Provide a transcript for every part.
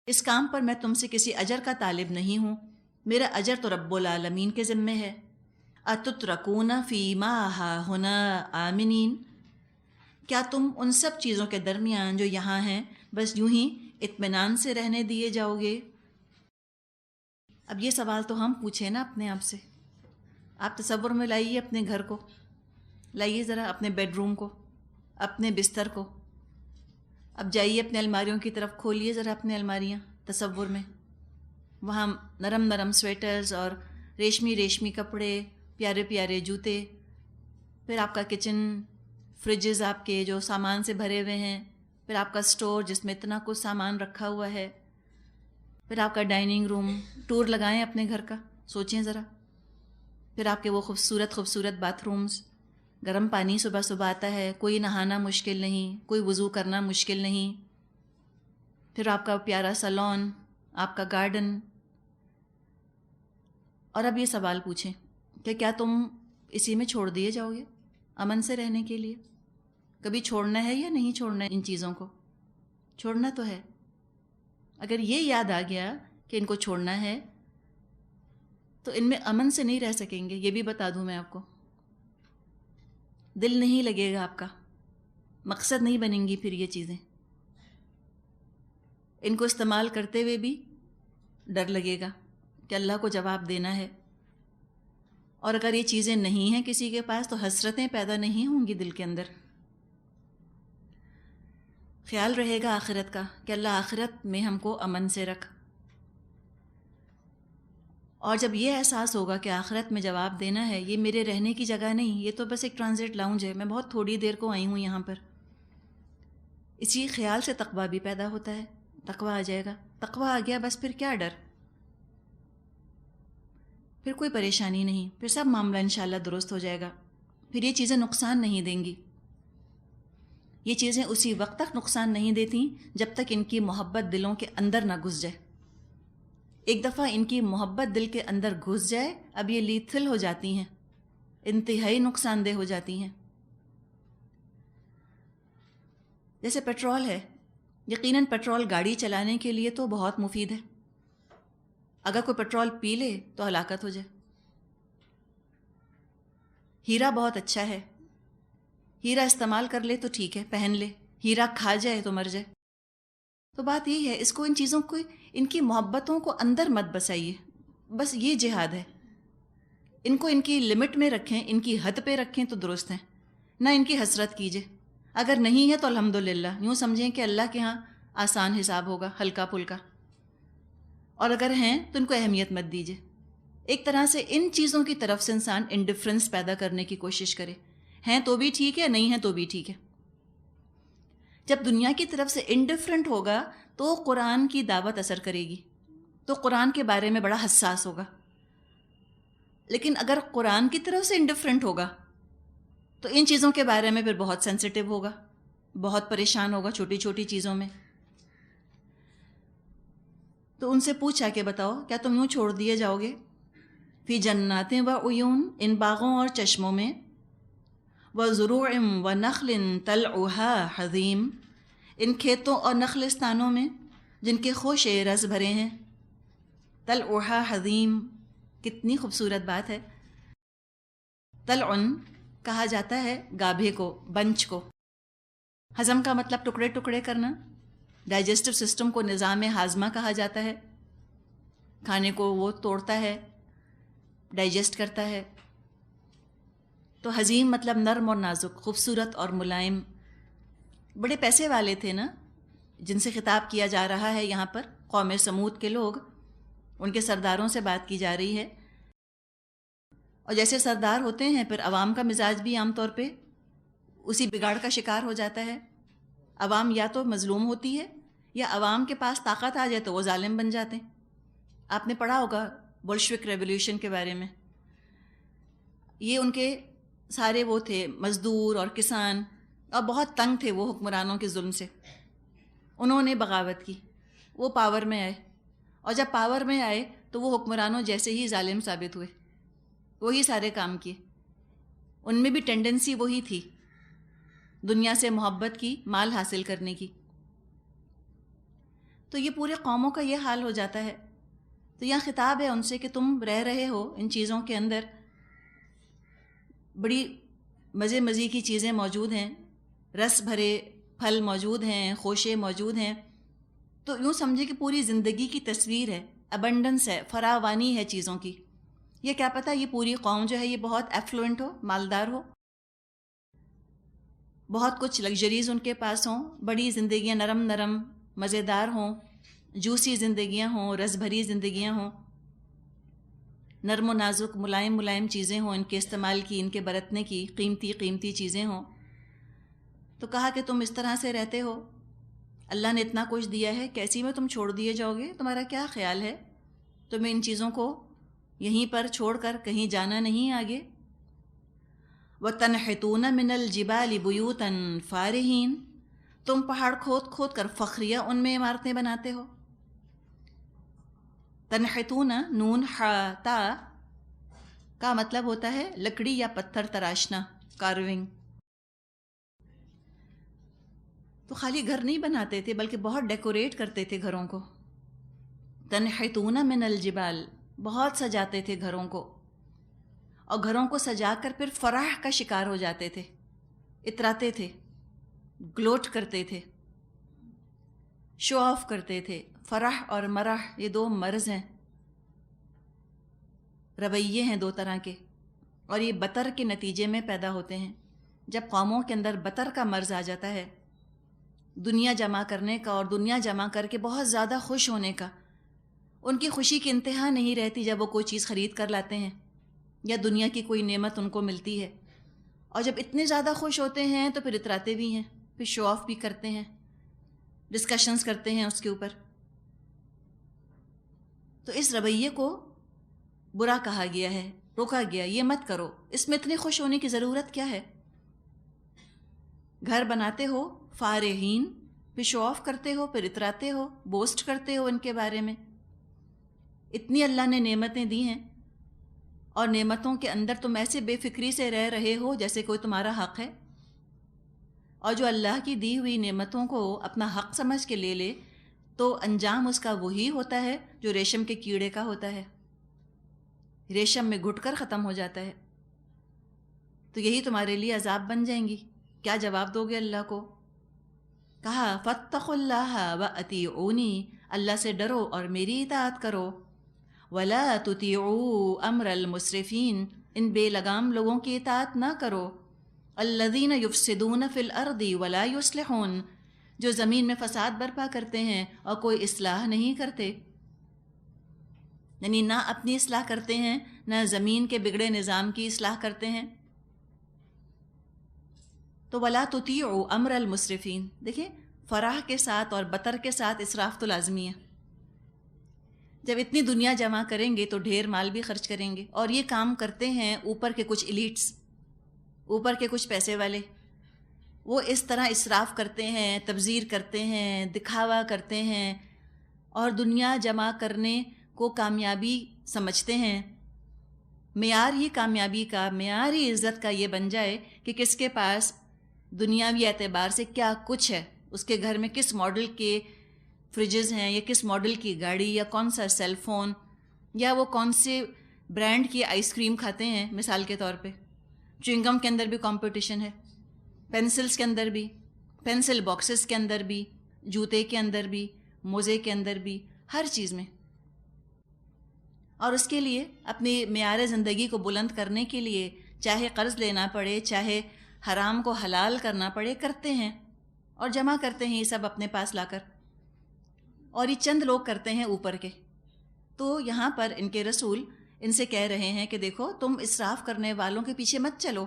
اس کام پر میں تم سے کسی اجر کا طالب نہیں ہوں، میرا اجر تو رب العالمین کے ذمے ہے۔ اتترکون فی ما ہاہنا آمنین، کیا تم ان سب چیزوں کے درمیان جو یہاں ہیں بس یوں ہی اطمینان سے رہنے دیے جاؤ گے؟ اب یہ سوال تو ہم پوچھیں نا اپنے آپ سے۔ آپ تصور میں لائیے اپنے گھر کو، لائیے ذرا اپنے بیڈ روم کو، اپنے بستر کو، اب جائیے اپنے الماریوں کی طرف، کھولیے ذرا اپنے الماریاں تصور میں، وہاں نرم نرم سویٹرز اور ریشمی ریشمی کپڑے، پیارے پیارے جوتے، پھر آپ کا کچن، فریجز آپ کے جو سامان سے بھرے ہوئے ہیں، پھر آپ کا سٹور جس میں اتنا کچھ سامان رکھا ہوا ہے، پھر آپ کا ڈائننگ روم۔ ٹور لگائیں اپنے گھر کا، سوچیں ذرا، پھر آپ کے وہ خوبصورت خوبصورت باتھ رومز، گرم پانی صبح صبح آتا ہے، کوئی نہانا مشکل نہیں، کوئی وضو کرنا مشکل نہیں، پھر آپ کا پیارا سالون، آپ کا گارڈن۔ اور اب یہ سوال پوچھیں کہ کیا تم اسی میں چھوڑ دیے جاؤ گے امن سے رہنے کے لیے؟ کبھی چھوڑنا ہے یا نہیں چھوڑنا ہے ان چیزوں کو؟ چھوڑنا تو ہے۔ اگر یہ یاد آ گیا کہ ان کو چھوڑنا ہے تو ان میں امن سے نہیں رہ سکیں گے، یہ بھی بتا دوں میں آپ کو۔ دل نہیں لگے گا آپ کا، مقصد نہیں بنیں گی پھر یہ چیزیں، ان کو استعمال کرتے ہوئے بھی ڈر لگے گا کہ اللہ کو جواب دینا ہے۔ اور اگر یہ چیزیں نہیں ہیں کسی کے پاس تو حسرتیں پیدا نہیں ہوں گی دل کے اندر۔ خیال رہے گا آخرت کا کہ اللہ آخرت میں ہم کو امن سے رکھ۔ اور جب یہ احساس ہوگا کہ آخرت میں جواب دینا ہے، یہ میرے رہنے کی جگہ نہیں، یہ تو بس ایک ٹرانزٹ لاؤنج ہے، میں بہت تھوڑی دیر کو آئی ہوں یہاں پر، اسی خیال سے تقویٰ بھی پیدا ہوتا ہے، تقویٰ آ جائے گا۔ تقویٰ آ گیا بس پھر کیا ڈر، پھر کوئی پریشانی نہیں، پھر سب معاملہ انشاءاللہ درست ہو جائے گا، پھر یہ چیزیں نقصان نہیں دیں گی۔ یہ چیزیں اسی وقت تک نقصان نہیں دیتی جب تک ان کی محبت دلوں کے اندر نہ گھس جائے۔ ایک دفعہ ان کی محبت دل کے اندر گھس جائے، اب یہ لیتھل ہو جاتی ہیں، انتہائی نقصان دہ ہو جاتی ہیں۔ جیسے پیٹرول ہے، یقیناً پیٹرول گاڑی چلانے کے لیے تو بہت مفید ہے، اگر کوئی پیٹرول پی لے تو ہلاکت ہو جائے۔ ہیرا بہت اچھا ہے، ہیرا استعمال کر لے تو ٹھیک ہے، پہن لے، ہیرا کھا جائے تو مر جائے۔ تو بات یہی ہے، اس کو ان چیزوں کو، ان کی محبتوں کو اندر مت بسائیے، بس یہ جہاد ہے۔ ان کو ان کی لمٹ میں رکھیں، ان کی حد پہ رکھیں تو درست ہیں، نہ ان کی حسرت کیجئے۔ اگر نہیں ہے تو الحمدللہ، یوں سمجھیں کہ اللہ کے ہاں آسان حساب ہوگا، ہلکا پھلکا، اور اگر ہیں تو ان کو اہمیت مت دیجئے۔ ایک طرح سے ان چیزوں کی طرف سے انسان انڈیفرنس پیدا کرنے کی کوشش کرے، ہیں تو بھی ٹھیک ہے، نہیں ہے تو بھی ٹھیک ہے۔ جب دنیا کی طرف سے انڈیفرنٹ ہوگا تو قرآن کی دعوت اثر کرے گی، تو قرآن کے بارے میں بڑا حساس ہوگا۔ لیکن اگر قرآن کی طرف سے انڈیفرنٹ ہوگا تو ان چیزوں کے بارے میں پھر بہت سینسٹیو ہوگا، بہت پریشان ہوگا چھوٹی چھوٹی چیزوں میں۔ تو ان سے پوچھا کہ بتاؤ کیا تم یوں چھوڑ دیے جاؤ گے؟ فی جنات و عیون، ان باغوں اور چشموں میں، وزروع و نخل طلعها حظیم، ان کھیتوں اور نخلستانوں میں جن کے خوشے رس بھرے ہیں۔ طلعها حظیم، کتنی خوبصورت بات ہے۔ طلعن کہا جاتا ہے گابھے کو، بنچ کو۔ ہضم کا مطلب ٹکڑے ٹکڑے کرنا، ڈائجسٹو سسٹم کو نظام ہاضمہ کہا جاتا ہے، کھانے کو وہ توڑتا ہے، ڈائجسٹ کرتا ہے۔ تو حظیم مطلب نرم اور نازک، خوبصورت اور ملائم۔ بڑے پیسے والے تھے نا جن سے خطاب کیا جا رہا ہے یہاں پر، قوم سمود کے لوگ، ان کے سرداروں سے بات کی جا رہی ہے۔ اور جیسے سردار ہوتے ہیں پھر عوام کا مزاج بھی عام طور پہ اسی بگاڑ کا شکار ہو جاتا ہے۔ عوام یا تو مظلوم ہوتی ہے یا عوام کے پاس طاقت آ جائے تو وہ ظالم بن جاتے ہیں۔ آپ نے پڑھا ہوگا بولشوک ریولیوشن کے بارے میں، یہ ان کے سارے وہ تھے مزدور اور کسان، اور بہت تنگ تھے وہ حکمرانوں کے ظلم سے، انہوں نے بغاوت کی، وہ پاور میں آئے، اور جب پاور میں آئے تو وہ حکمرانوں جیسے ہی ظالم ثابت ہوئے، وہی سارے کام کیے۔ ان میں بھی ٹینڈنسی وہی تھی، دنیا سے محبت کی، مال حاصل کرنے کی۔ تو یہ پورے قوموں کا یہ حال ہو جاتا ہے. تو یہاں خطاب ہے ان سے کہ تم رہ رہے ہو ان چیزوں کے اندر، بڑی مزے کی چیزیں موجود ہیں، رس بھرے پھل موجود ہیں، خوشے موجود ہیں. تو یوں سمجھے کہ پوری زندگی کی تصویر ہے، ابنڈنس ہے، فراوانی ہے چیزوں کی. یہ کیا پتہ یہ پوری قوم جو ہے یہ بہت ایفلوئنٹ ہو، مالدار ہو، بہت کچھ لگژریز ان کے پاس ہوں، بڑی زندگیاں نرم نرم مزیدار ہوں، جوسی زندگیاں ہوں، رس بھری زندگیاں ہوں، نرم و نازک ملائم ملائم چیزیں ہوں ان کے استعمال کی، ان کے برتنے کی، قیمتی چیزیں ہوں. تو کہا کہ تم اس طرح سے رہتے ہو، اللہ نے اتنا کچھ دیا ہے، کیسی میں تم چھوڑ دیے جاؤ گے؟ تمہارا کیا خیال ہے؟ تمہیں ان چیزوں کو یہیں پر چھوڑ کر کہیں جانا نہیں آگے؟ وَتَنْحِتُونَ مِنَ الْجِبَالِ بُيُوتًا فَارِهِينَ، تم پہاڑ کھود کھود کر فخریہ ان میں عمارتیں بناتے ہو. تنحتون نون ح تا کا مطلب ہوتا ہے لکڑی یا پتھر تراشنا، کارونگ. تو خالی گھر نہیں بناتے تھے بلکہ بہت ڈیکوریٹ کرتے تھے گھروں کو. تنحتون من الجبال، بہت سجاتے تھے گھروں کو، اور گھروں کو سجا کر پھر فرح کا شکار ہو جاتے تھے، اتراتے تھے، گلوٹ کرتے تھے، شو آف کرتے تھے. فرح اور مرح یہ دو مرض ہیں، رویے ہیں دو طرح کے، اور یہ بطر کے نتیجے میں پیدا ہوتے ہیں. جب قوموں کے اندر بطر کا مرض آ جاتا ہے، دنیا جمع کرنے کا اور دنیا جمع کر کے بہت زیادہ خوش ہونے کا، ان کی خوشی کی انتہا نہیں رہتی جب وہ کوئی چیز خرید کر لاتے ہیں یا دنیا کی کوئی نعمت ان کو ملتی ہے. اور جب اتنے زیادہ خوش ہوتے ہیں تو پھر اتراتے بھی ہیں، پھر شو آف بھی کرتے ہیں، ڈسکشنز کرتے ہیں اس کے اوپر. تو اس رویے کو برا کہا گیا ہے، روکا گیا، یہ مت کرو. اس میں اتنے خوش ہونے کی ضرورت کیا ہے؟ گھر بناتے ہو فارہین، پھر شو آف کرتے ہو، پھر اتراتے ہو، بوسٹ کرتے ہو ان کے بارے میں. اتنی اللہ نے نعمتیں دی ہیں، اور نعمتوں کے اندر تم ایسے بے فکری سے رہ رہے ہو جیسے کوئی تمہارا حق ہے. اور جو اللہ کی دی ہوئی نعمتوں کو اپنا حق سمجھ کے لے لے تو انجام اس کا وہی ہوتا ہے جو ریشم کے کیڑے کا ہوتا ہے، ریشم میں گھٹ کر ختم ہو جاتا ہے. تو یہی تمہارے لیے عذاب بن جائیں گی. کیا جواب دو گے اللہ کو؟ کہا فاتقوا اللہ وَأَطِیعُونِی، اللہ سے ڈرو اور میری اطاعت کرو. وَلَا تُطِیعُوا أَمْرَ الْمُسْرِفِینَ، ان بے لگام لوگوں کی اطاعت نہ کرو. الَّذِینَ یُفْسِدُونَ فِی الْأَرْضِ وَلَا یُصْلِحُونَ، جو زمین میں فساد برپا کرتے ہیں اور کوئی اصلاح نہیں کرتے. یعنی نہ اپنی اصلاح کرتے ہیں، نہ زمین کے بگڑے نظام کی اصلاح کرتے ہیں. تو وَلَا تُطِیعُوا أَمْرَ الْمُسْرِفِینَ، دیکھیں فرح کے ساتھ اور بطر کے ساتھ اسراف تو لازمی ہے. جب اتنی دنیا جمع کریں گے تو ڈھیر مال بھی خرچ کریں گے. اور یہ کام کرتے ہیں اوپر کے کچھ ایلیٹس، اوپر کے کچھ پیسے والے. وہ اس طرح اسراف کرتے ہیں، تبذیر کرتے ہیں، دکھاوا کرتے ہیں، اور دنیا جمع کرنے کو کامیابی سمجھتے ہیں. معیار ہی کامیابی کا، معیار ہی عزت کا یہ بن جائے کہ کس کے پاس دنیاوی اعتبار سے کیا کچھ ہے، اس کے گھر میں کس ماڈل کے فریجز ہیں، یا کس ماڈل کی گاڑی، یا کون سا سیل فون، یا وہ کون سے برانڈ کی آئس کریم کھاتے ہیں. مثال کے طور پہ چوئنگم کے اندر بھی کمپٹیشن ہے، پینسلز کے اندر بھی، پینسل باکسز کے اندر بھی، جوتے کے اندر بھی، موزے کے اندر بھی، ہر چیز میں. اور اس کے لیے اپنی معیار زندگی کو بلند کرنے کے لیے چاہے قرض لینا پڑے، چاہے حرام کو حلال کرنا پڑے، کرتے ہیں اور جمع کرتے ہیں یہ سب اپنے پاس لا کر. اور یہ چند لوگ کرتے ہیں اوپر کے. تو یہاں پر ان کے رسول ان سے کہہ رہے ہیں کہ دیکھو تم اسراف کرنے والوں کے پیچھے مت چلو.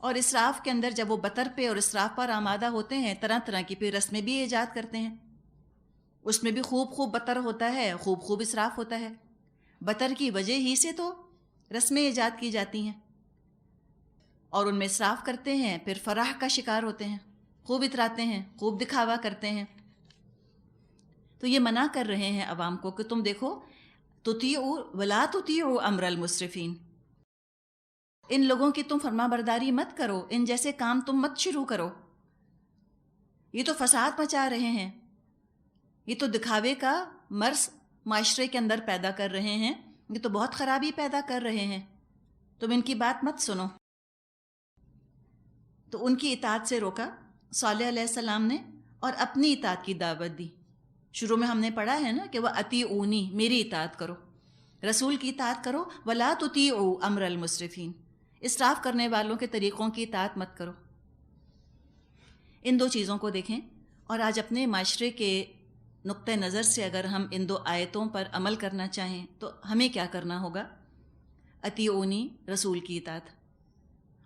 اور اسراف کے اندر جب وہ بطر پہ اور اسراف پر آمادہ ہوتے ہیں، طرح طرح کی پھر رسمیں بھی ایجاد کرتے ہیں. اس میں بھی خوب بطر ہوتا ہے، خوب اسراف ہوتا ہے. بطر کی وجہ ہی سے تو رسمیں ایجاد کی جاتی ہیں، اور ان میں اسراف کرتے ہیں، پھر فرح کا شکار ہوتے ہیں، خوب اتراتے ہیں، خوب دکھاوا کرتے ہیں. تو یہ منع کر رہے ہیں عوام کو کہ تم دیکھو تطیعوا ولا تطیعوا امر المسرفین، ان لوگوں کی تم فرما برداری مت کرو، ان جیسے کام تم مت شروع کرو. یہ تو فساد مچا رہے ہیں. یہ تو دکھاوے کا مرض معاشرے کے اندر پیدا کر رہے ہیں، یہ تو بہت خرابی پیدا کر رہے ہیں، تم ان کی بات مت سنو۔ تو ان کی اطاعت سے روکا صالح علیہ السلام نے، اور اپنی اطاعت کی دعوت دی۔ شروع میں ہم نے پڑھا ہے نا کہ وہ اطیعونی، میری اطاعت کرو، رسول کی اطاعت کرو، ولا تطیعوا امر المسرفین، اسراف کرنے والوں کے طریقوں کی اطاعت مت کرو۔ ان دو چیزوں کو دیکھیں، اور آج اپنے معاشرے کے نقطہ نظر سے اگر ہم ان دو آیتوں پر عمل کرنا چاہیں تو ہمیں کیا کرنا ہوگا؟ اطیعونی، رسول کی اطاعت،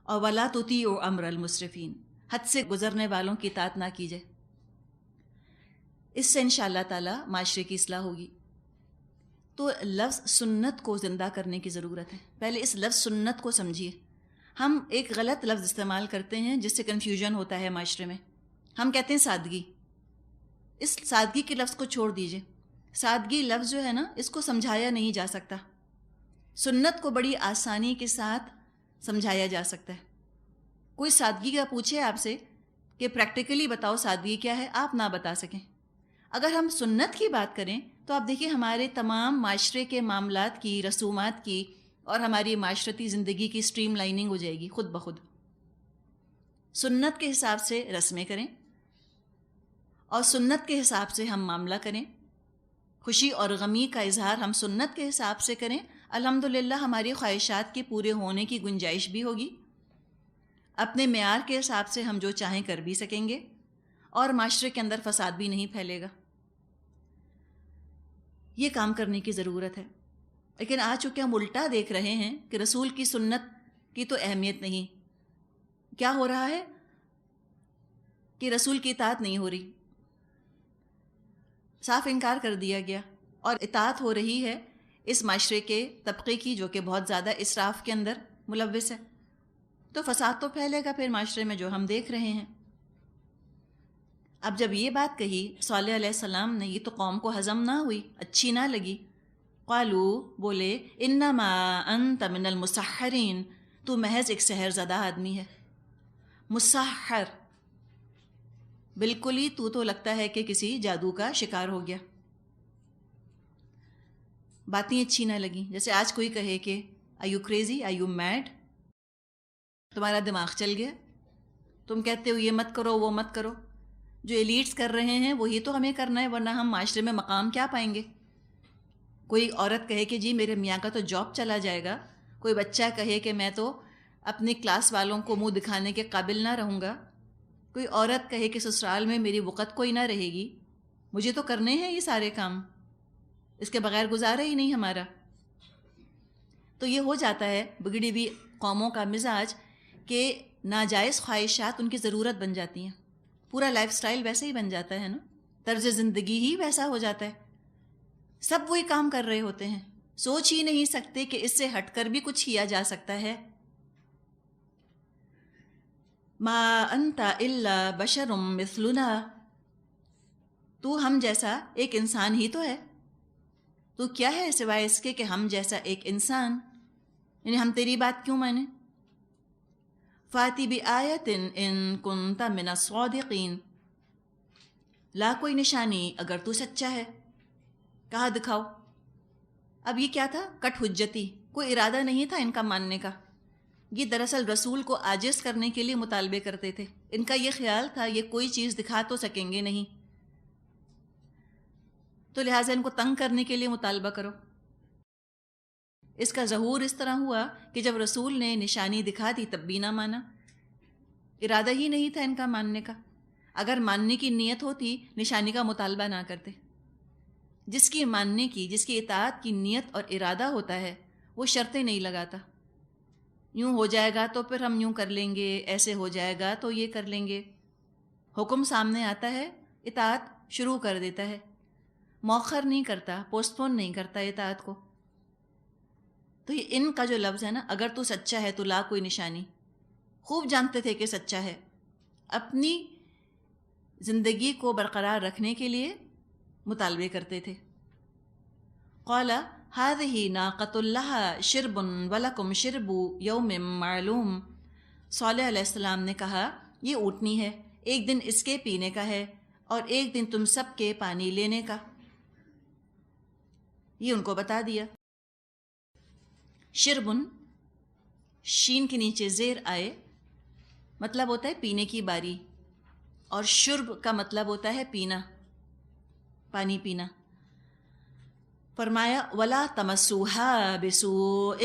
اور ولا تطیعوا امر المسرفین، حد سے گزرنے والوں کی اطاعت نہ کیجیے۔ اس سے انشاءاللہ تعالی معاشرے کی اصلاح ہوگی۔ تو لفظ سنت کو زندہ کرنے کی ضرورت ہے۔ پہلے اس لفظ سنت کو سمجھیے۔ ہم ایک غلط لفظ استعمال کرتے ہیں جس سے کنفیوژن ہوتا ہے معاشرے میں۔ ہم کہتے ہیں سادگی، اس سادگی کے لفظ کو چھوڑ دیجئے۔ سادگی لفظ جو ہے نا، اس کو سمجھایا نہیں جا سکتا۔ سنت کو بڑی آسانی کے ساتھ سمجھایا جا سکتا ہے۔ کوئی سادگی کا پوچھے آپ سے کہ پریکٹیکلی بتاؤ سادگی کیا ہے، آپ نہ بتا سکیں۔ اگر ہم سنت کی بات کریں تو آپ دیکھیں ہمارے تمام معاشرے کے معاملات کی، رسومات کی، اور ہماری معاشرتی زندگی کی سٹریم لائننگ ہو جائے گی خود بخود۔ سنت کے حساب سے رسمیں کریں اور سنت کے حساب سے ہم معاملہ کریں، خوشی اور غمی کا اظہار ہم سنت کے حساب سے کریں، الحمدللہ ہماری خواہشات کے پورے ہونے کی گنجائش بھی ہوگی، اپنے معیار کے حساب سے ہم جو چاہیں کر بھی سکیں گے، اور معاشرے کے اندر فساد بھی نہیں پھیلے گا۔ یہ کام کرنے کی ضرورت ہے۔ لیکن آج چونکہ ہم الٹا دیکھ رہے ہیں کہ رسول کی سنت کی تو اہمیت نہیں، کیا ہو رہا ہے کہ رسول کی اطاعت نہیں ہو رہی، صاف انکار کر دیا گیا، اور اطاعت ہو رہی ہے اس معاشرے کے طبقے کی جو کہ بہت زیادہ اسراف کے اندر ملوث ہے۔ تو فساد تو پھیلے گا پھر معاشرے میں، جو ہم دیکھ رہے ہیں۔ اب جب یہ بات کہی صالح علیہ السلام نے، یہ تو قوم کو ہضم نہ ہوئی، اچھی نہ لگی۔ قالو، بولے، انما انت من المسحرین، تو محض ایک سحر زدہ آدمی ہے۔ مسحر، بالکل ہی تو لگتا ہے کہ کسی جادو کا شکار ہو گیا۔ باتیں اچھی نہ لگیں۔ جیسے آج کوئی کہے کہ are you crazy, are you mad، تمہارا دماغ چل گیا، تم کہتے ہو یہ مت کرو وہ مت کرو۔ جو ایلیٹس کر رہے ہیں وہی تو ہمیں کرنا ہے، ورنہ ہم معاشرے میں مقام کیا پائیں گے؟ کوئی عورت کہے کہ جی میرے میاں کا تو جاب چلا جائے گا، کوئی بچہ کہے کہ میں تو اپنی کلاس والوں کو منہ دکھانے کے قابل نہ رہوں گا، کوئی عورت کہے کہ سسرال میں میری وقت کوئی نہ رہے گی، مجھے تو کرنے ہیں یہ سارے کام، اس کے بغیر گزارا ہی نہیں ہمارا۔ تو یہ ہو جاتا ہے بگڑی ہوئی قوموں کا مزاج کہ ناجائز خواہشات ان کی ضرورت بن جاتی ہیں، پورا لائف سٹائل ویسے ہی بن جاتا ہے نا، طرز زندگی ہی ویسا ہو جاتا ہے، سب وہی کام کر رہے ہوتے ہیں، سوچ ہی نہیں سکتے کہ اس سے ہٹ کر بھی کچھ کیا جا سکتا ہے۔ ما انت الا بشر مثلنا، تو ہم جیسا ایک انسان ہی تو ہے، تو کیا ہے سوائے اس کے کہ ہم جیسا ایک انسان، یعنی ہم تیری بات کیوں مانیں؟ فاتی بآیت ان کنت من الصادقین، لا کوئی نشانی اگر تو سچا ہے، کہاں دکھاؤ۔ اب یہ کیا تھا؟ کٹ حجتی، کوئی ارادہ نہیں تھا ان کا ماننے کا، یہ دراصل رسول کو عاجز کرنے کے لیے مطالبے کرتے تھے۔ ان کا یہ خیال تھا یہ کوئی چیز دکھا تو سکیں گے نہیں، تو لہٰذا ان کو تنگ کرنے کے لیے مطالبہ کرو۔ اس کا ظہور اس طرح ہوا کہ جب رسول نے نشانی دکھا دی تب بھی نہ مانا، ارادہ ہی نہیں تھا ان کا ماننے کا۔ اگر ماننے کی نیت ہوتی نشانی کا مطالبہ نہ کرتے۔ جس کی ماننے کی، جس کی اطاعت کی نیت اور ارادہ ہوتا ہے وہ شرطیں نہیں لگاتا، یوں ہو جائے گا تو پھر ہم یوں کر لیں گے، ایسے ہو جائے گا تو یہ کر لیں گے۔ حکم سامنے آتا ہے، اطاعت شروع کر دیتا ہے، مؤخر نہیں کرتا، پوسٹ پون نہیں کرتا اطاعت کو۔ تو یہ ان کا جو لفظ ہے نا، اگر تو سچا ہے تو لا کوئی نشانی، خوب جانتے تھے کہ سچا ہے، اپنی زندگی کو برقرار رکھنے کے لیے مطالبے کرتے تھے۔ قال هذه ناقۃ لها شرب ولکم شرب یوم معلوم، صالح علیہ السلام نے کہا یہ اونٹنی ہے، ایک دن اس کے پینے کا ہے اور ایک دن تم سب کے پانی لینے کا. یہ ان کو بتا دیا. شربن شین کے نیچے زیر آئے مطلب ہوتا ہے پینے کی باری، اور شرب کا مطلب ہوتا ہے پینا، پانی پینا. فرمایا وَلَا تَمَسُّوهَا بِسُوءٍ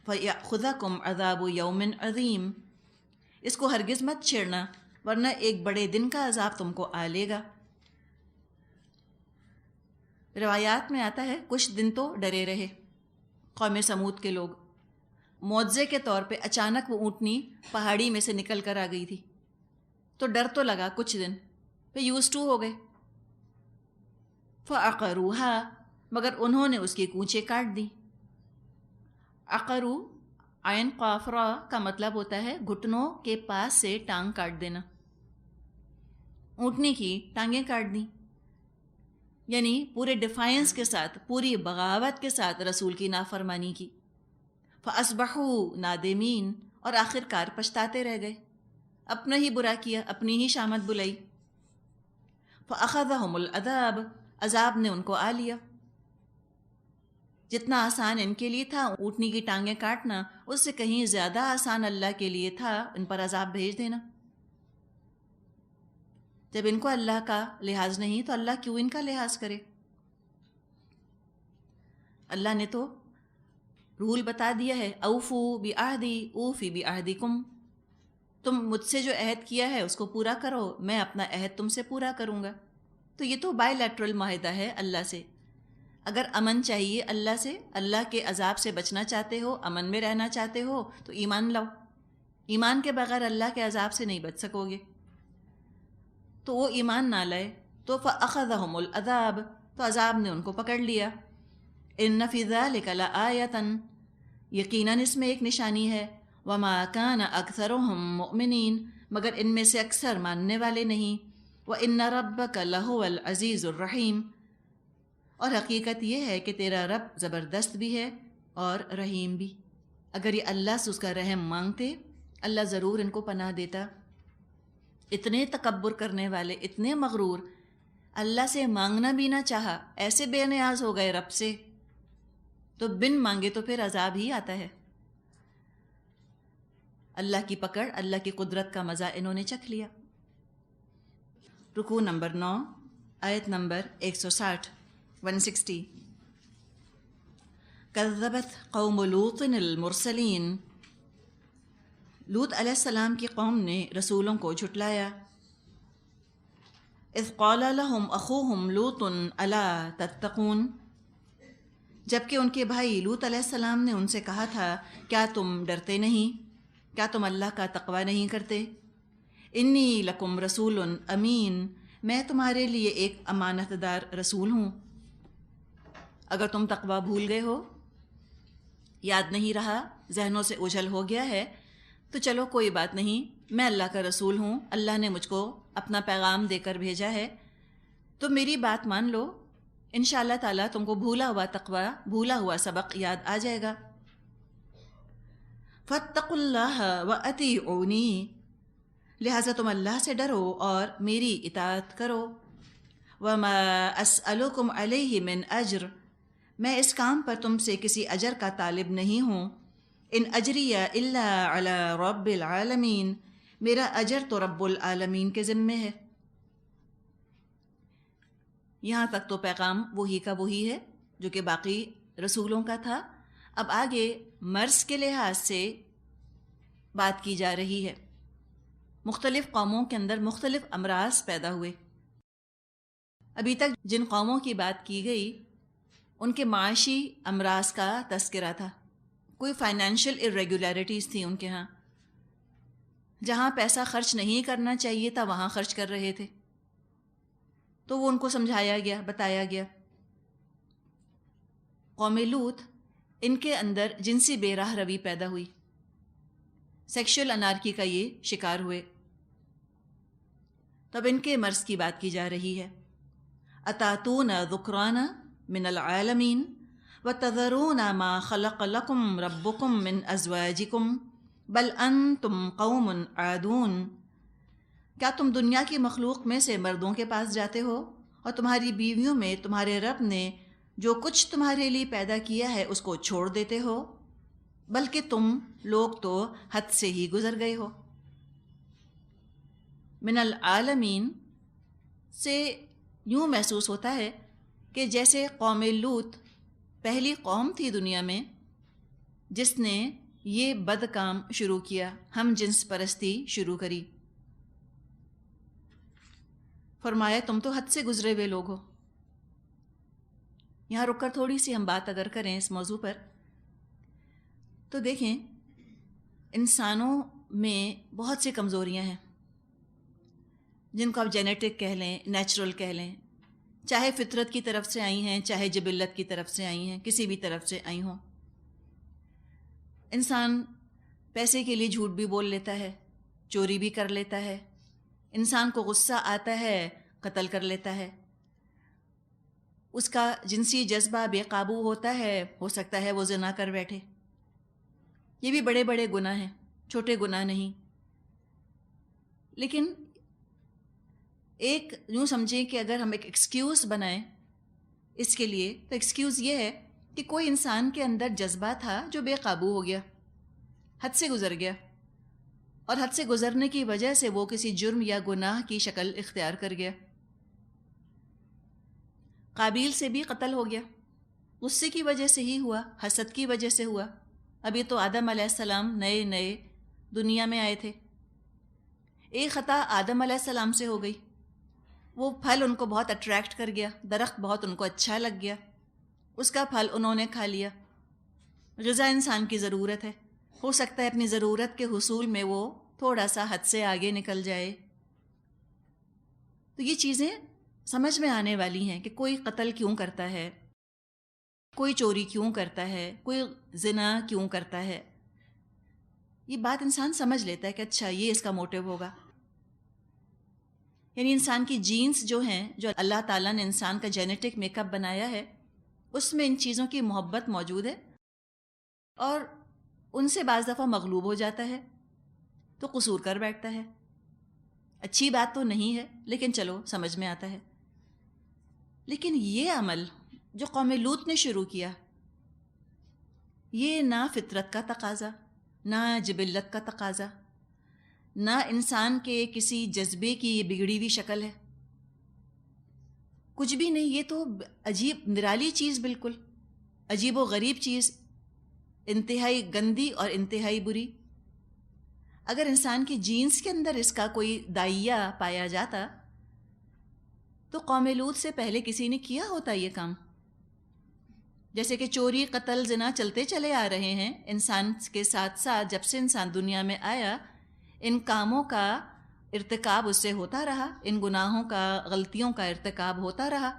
فَيَأْخُذَكُمْ عَذَابُ يَوْمٍ عَظِيمٍ. اس کو ہرگز مت چھیڑنا ورنہ ایک بڑے دن کا عذاب تم کو آ لے گا. روایات میں آتا ہے کچھ دن تو ڈرے رہے قوم سمود کے لوگ. معجزے کے طور پہ اچانک وہ اونٹنی پہاڑی میں سے نکل کر آ گئی تھی تو ڈر تو لگا کچھ دن، پھر یوز ٹو ہو گئے. فَعَقَرُوهَا مگر انہوں نے اس کی کونچیں کاٹ دیں. عقرو عین قاف را کا مطلب ہوتا ہے گھٹنوں کے پاس سے ٹانگ کاٹ دینا. اونٹنی کی ٹانگیں کاٹ دیں، یعنی پورے ڈیفائنس کے ساتھ، پوری بغاوت کے ساتھ رسول کی نافرمانی کی. فَأَصْبَحُوا نَادِمِينَ اور آخر کار پچھتاتے رہ گئے، اپنا ہی برا کیا، اپنی ہی شامت بلائی. فَأَخَذَهُمُ الْعَذَابُ عذاب نے ان کو آ لیا. جتنا آسان ان کے لیے تھا اونٹنی کی ٹانگیں کاٹنا، اس سے کہیں زیادہ آسان اللہ کے لیے تھا ان پر عذاب بھیج دینا. جب ان کو اللہ کا لحاظ نہیں تو اللہ کیوں ان کا لحاظ کرے؟ اللہ نے تو رول بتا دیا ہے، اوفو بعہدی اوفی بعہدکم. تم مجھ سے جو عہد کیا ہے اس کو پورا کرو، میں اپنا عہد تم سے پورا کروں گا. تو یہ تو بائی لیٹرل معاہدہ ہے اللہ سے. اگر امن چاہیے اللہ سے، اللہ کے عذاب سے بچنا چاہتے ہو، امن میں رہنا چاہتے ہو تو ایمان لاؤ. ایمان کے بغیر اللہ کے عذاب سے نہیں بچ سکو گے. تو وہ ایمان نہ لائے تو فَأَخَذَهُمُ الْعَذَابُ تو عذاب نے ان کو پکڑ لیا. إِنَّ فِي ذَلِكَ لَآيَةً یقیناً اس میں ایک نشانی ہے. وَمَا كَانَ أَكْثَرُهُم مُؤْمِنِينَ مگر ان میں سے اکثر ماننے والے نہیں. وَإِنَّ رَبَّكَ لَهُوَ الْعَزِيزُ الرَّحِيمُ اور حقیقت یہ ہے کہ تیرا رب زبردست بھی ہے اور رحیم بھی. اگر یہ اللہ سے اس کا رحم مانگتے اللہ ضرور ان کو پناہ دیتا. اتنے تکبر کرنے والے، اتنے مغرور، اللہ سے مانگنا بھی نہ چاہا، ایسے بے نیاز ہو گئے رب سے تو بن مانگے تو پھر عذاب ہی آتا ہے. اللہ کی پکڑ، اللہ کی قدرت کا مزہ انہوں نے چکھ لیا. رکوع نمبر 9 آیت نمبر 160 160. کذبت قوم لوط المرسلین لوط علیہ السلام کی قوم نے رسولوں کو جھٹلایا. اذ قال لهم اخوهم لوط الا تتقون جبکہ ان کے بھائی لوط علیہ السلام نے ان سے کہا تھا کیا تم ڈرتے نہیں، کیا تم اللہ کا تقوی نہیں کرتے. انی لکم رسول امین میں تمہارے لیے ایک امانت دار رسول ہوں. اگر تم تقوی بھول گئے ہو، یاد نہیں رہا، ذہنوں سے اوجھل ہو گیا ہے تو چلو کوئی بات نہیں، میں اللہ کا رسول ہوں، اللہ نے مجھ کو اپنا پیغام دے کر بھیجا ہے تو میری بات مان لو، انشاءاللہ تعالیٰ تم کو بھولا ہوا تقوی، بھولا ہوا سبق یاد آ جائے گا. فاتقوا اللہ واطیعونی لہٰذا تم اللہ سے ڈرو اور میری اطاعت کرو. وما اسألکم علیہ من اجر میں اس کام پر تم سے کسی اجر کا طالب نہیں ہوں. ان اجریہ الا علی رب العالمین میرا اجر تو رب العالمین کے ذمے ہے. یہاں تک تو پیغام وہی کا وہی ہے جو کہ باقی رسولوں کا تھا. اب آگے مرض کے لحاظ سے بات کی جا رہی ہے. مختلف قوموں کے اندر مختلف امراض پیدا ہوئے. ابھی تک جن قوموں کی بات کی گئی ان کے معاشی امراض کا تذکرہ تھا. کوئی فائنینشیل irregularities تھی ان کے ہاں، جہاں پیسہ خرچ نہیں کرنا چاہیے تھا وہاں خرچ کر رہے تھے، تو وہ ان کو سمجھایا گیا، بتایا گیا. قوم لوط ان کے اندر جنسی بے راہ روی پیدا ہوئی، سیکشل انارکی کا یہ شکار ہوئے. تب ان کے مرض کی بات کی جا رہی ہے. اتاتون ذکران من العالمین وتذرون ما خلق لکم ربکم من ازواجکم بل انتم قوم عادون کیا تم دنیا کی مخلوق میں سے مردوں کے پاس جاتے ہو اور تمہاری بیویوں میں تمہارے رب نے جو کچھ تمہارے لیے پیدا کیا ہے اس کو چھوڑ دیتے ہو؟ بلکہ تم لوگ تو حد سے ہی گزر گئے ہو۔ من العالمین سے یوں محسوس ہوتا ہے کہ جیسے قوم لوط پہلی قوم تھی دنیا میں جس نے یہ بد کام شروع کیا، ہم جنس پرستی شروع کری۔ فرمایا تم تو حد سے گزرے ہوئے لوگ ہو۔ یہاں رک کر تھوڑی سی ہم بات اگر کریں اس موضوع پر تو دیکھیں انسانوں میں بہت سی کمزوریاں ہیں جن کو آپ جینیٹک کہہ لیں، نیچرل کہہ لیں، چاہے فطرت کی طرف سے آئی ہیں، چاہے جبلت کی طرف سے آئی ہیں، کسی بھی طرف سے آئی ہوں۔ انسان پیسے کے لیے جھوٹ بھی بول لیتا ہے، چوری بھی کر لیتا ہے، انسان کو غصہ آتا ہے قتل کر لیتا ہے، اس کا جنسی جذبہ بے قابو ہوتا ہے، ہو سکتا ہے وہ زنا کر بیٹھے۔ یہ بھی بڑے بڑے گناہ ہیں، چھوٹے گناہ نہیں۔ لیکن ایک یوں سمجھیں کہ اگر ہم ایک ایکسکیوز بنائیں اس کے لیے تو ایکسکیوز یہ ہے کہ کوئی انسان کے اندر جذبہ تھا جو بے قابو ہو گیا، حد سے گزر گیا، اور حد سے گزرنے کی وجہ سے وہ کسی جرم یا گناہ کی شکل اختیار کر گیا۔ قابیل سے بھی قتل ہو گیا، غصے کی وجہ سے ہی ہوا، حسد کی وجہ سے ہوا۔ ابھی تو آدم علیہ السلام نئے نئے دنیا میں آئے تھے، ایک خطا آدم علیہ السلام سے ہو گئی، وہ پھل ان کو بہت اٹریکٹ کر گیا، درخت بہت ان کو اچھا لگ گیا، اس کا پھل انہوں نے کھا لیا۔ غذا انسان کی ضرورت ہے، ہو سکتا ہے اپنی ضرورت کے حصول میں وہ تھوڑا سا حد سے آگے نکل جائے۔ تو یہ چیزیں سمجھ میں آنے والی ہیں کہ کوئی قتل کیوں کرتا ہے، کوئی چوری کیوں کرتا ہے، کوئی زنا کیوں کرتا ہے۔ یہ بات انسان سمجھ لیتا ہے کہ اچھا یہ اس کا موٹیو ہوگا۔ یعنی انسان کی جینز جو ہیں، جو اللہ تعالیٰ نے انسان کا جینیٹک میک اپ بنایا ہے، اس میں ان چیزوں کی محبت موجود ہے، اور ان سے بعض دفعہ مغلوب ہو جاتا ہے تو قصور کر بیٹھتا ہے۔ اچھی بات تو نہیں ہے لیکن چلو سمجھ میں آتا ہے۔ لیکن یہ عمل جو قوم لوط نے شروع کیا، یہ نہ فطرت کا تقاضا، نہ جبلت کا تقاضا، نہ انسان کے کسی جذبے کی یہ بگڑی ہوئی شکل ہے، کچھ بھی نہیں۔ یہ تو عجیب نرالی چیز، بالکل عجیب و غریب چیز، انتہائی گندی اور انتہائی بری۔ اگر انسان کی جینز کے اندر اس کا کوئی دائیا پایا جاتا تو قوم لوط سے پہلے کسی نے کیا ہوتا یہ کام۔ جیسے کہ چوری، قتل، زنا چلتے چلے آ رہے ہیں انسان کے ساتھ ساتھ، جب سے انسان دنیا میں آیا ان کاموں کا ارتکاب اس سے ہوتا رہا، ان گناہوں کا، غلطیوں کا ارتکاب ہوتا رہا۔